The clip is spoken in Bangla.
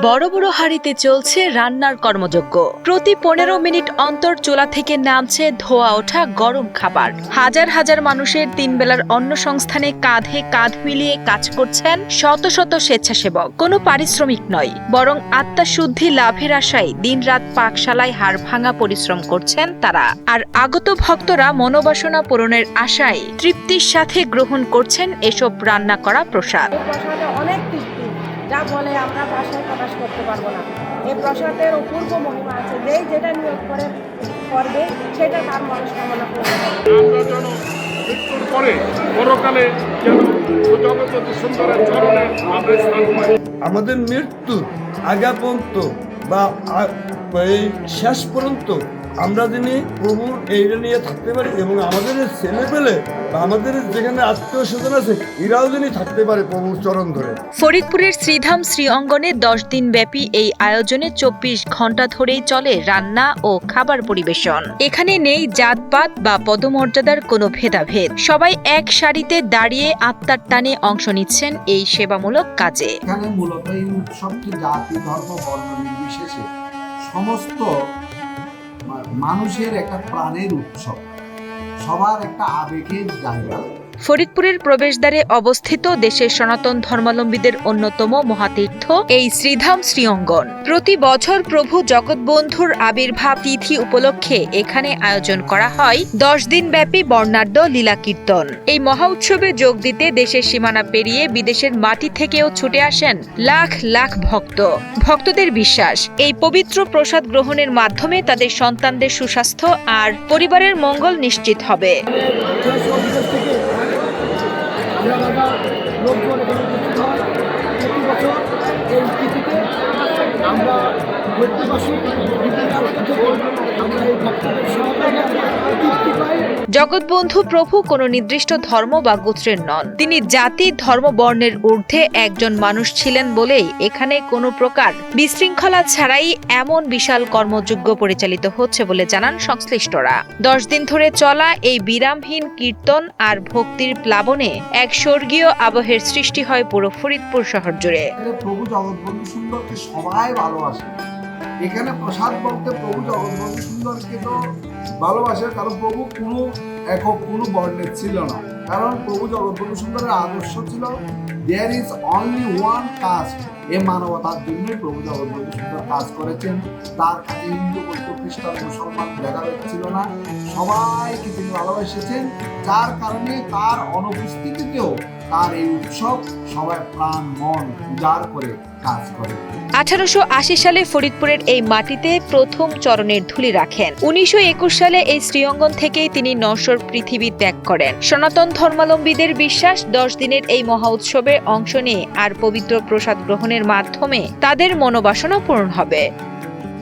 বড় বড় হাঁড়িতে চলছে রান্নার কর্মযজ্ঞ। প্রতি ১৫ মিনিট অন্তর চুলা থেকে নামছে ধোয়া ওঠা গরম খাবার। হাজার হাজার মানুষের ৩ বেলার অন্ন সংস্থানে কাঁধে কাঁধ মিলিয়ে কাজ করছেন শত শত স্বেচ্ছাসেবক। কোনো পারিশ্রমিক নয়, বরং আত্মাশুদ্ধি লাভের আশায় দিনরাত পাকশালায় হাড় ভাঙা পরিশ্রম করছেন তারা। আর আগত ভক্তরা মনোবাসনা পূরণের আশায় তৃপ্তির সাথে গ্রহণ করছেন এসব রান্না করা প্রসাদ। অনেক তৃপ্তি, যা বলে আমরা ভাষায় প্রকাশ করতে পারবো না। এই প্রসাদের অপূর্ব মহিমা আছে, যেই যেটা নিয়োগ করবে সেটা তার মনস্কামনা পূরণ হবে। আমরা যেন মৃত্যুর পরে পরকালে যেন জগৎ সুন্দরের চরণে আমরা স্থান পাই। আমাদের মৃত্যু আগা পর্যন্ত বা এই শেষ পর্যন্ত আমরা যিনি প্রভুর এইটা নিয়ে থাকতে পারি এবং আমাদের ছেলে পেলে বা আমাদের যেখানে আত্মীয় স্বজন আছে এরাও যিনি থাকতে পারে প্রভুর চরণ ধরে। ফরিদপুরের শ্রীধাম শ্রী অঙ্গনে ১০ দিন ব্যাপী এই আয়োজনে ২৪ ঘন্টা ধরেই চলে রান্না ও খাবার পরিবেশন। এখানে নেই জাতপাত বা পদমর্যাদার কোনো ভেদাভেদ। সবাই এক সারিতে দাঁড়িয়ে আত্মার টানে অংশ নিচ্ছেন এই সেবামূলক কাজে। এখানে মূলত এই উৎসবটি জাতি ধর্ম বর্ণ নির্বিশেষে সমস্ত মানুষের একটা প্রাণের উৎসব, সবার একটা আবেগের জায়গা। ফরিদপুরের প্রবেশদ্বারে অবস্থিত দেশের সনাতন ধর্মাবলম্বীদের অন্যতম মহাতীর্থ এই শ্রীধাম শ্রীঅঙ্গন। প্রতি বছর প্রভু জগৎবন্ধুর আবির্ভাব তিথি উপলক্ষে এখানে আয়োজন করা হয় ১০ দিন ব্যাপী বর্ণাঢ্য লীলা কীর্তন। এই মহা উৎসবে যোগ দিতে দেশের সীমানা পেরিয়ে বিদেশের মাটি থেকেও ছুটে আসেন লাখ লাখ ভক্ত। ভক্তদের বিশ্বাস, এই পবিত্র প্রসাদ গ্রহণের মাধ্যমে তাদের সন্তানদের সুস্বাস্থ্য আর পরিবারের মঙ্গল নিশ্চিত হবে। লোকজন এখানে উপস্থিত হয়। প্রতি বছর এই তিথিতে আমরা ভর্তিবাসী আমরা এই ভক্তদের সহযোগে তৃপ্তি পাই। জগৎবন্ধু প্রভু কোনো নির্দিষ্ট ধর্ম বা গোত্রের নন। তিনি জাতি ধর্ম বর্ণের ঊর্ধ্বে একজন মানুষ ছিলেন বলেই এখানে কোনো প্রকার বিশৃঙ্খলা ছাড়াই এমন বিশাল কর্মযজ্ঞ পরিচালিত হচ্ছে বলে জানান সংশ্লিষ্টরা। ১০ দিন ধরে চলা এই বিরামহীন কীর্তন আর ভক্তির প্লাবনে এক স্বর্গীয় আবহের সৃষ্টি হয় পুরো ফরিদপুর শহর জুড়ে। প্রভু জগৎবন্ধু সুন্দরকে সবাই ভালোবাসে। এখানে প্রসাদ বলতে প্রভু জগৎবন্ধু সুন্দরকে তো ভালোবাসে, কারণ প্রভু কোনো একক কোনো বর্ণের ছিল না। কারণ প্রভু জগৎবন্ধু সুন্দরের আদর্শ ছিল there is only one caste. এ মানবতার জন্যই প্রভু জগৎবন্ধু সুন্দর কাজ করেছেন। তার কাছে হিন্দু বৌদ্ধ খ্রিস্টান মুসলমান ভেদাভেদ ছিল না, সবাইকে তিনি ভালোবেসেছেন। যার কারণে তার অনুপস্থিতিতেও তার এই উৎসব সবাই প্রাণ মন উজাড় করে কাজ করে। ১৮৮০ সালে ফরিদপুরের এই মাটিতে প্রথম চরণের ধুলি রাখেন। ১৯২১ সালে এই শ্রীঅঙ্গন থেকেই তিনি নশ্বর পৃথিবী ত্যাগ করেন। সনাতন ধর্মাবলম্বীদের বিশ্বাস ১০ দিনের এই মহা উৎসবে অংশ নিয়ে আর পবিত্র প্রসাদ গ্রহণের মাধ্যমে তাদের মনোবাসনা পূরণ হবে।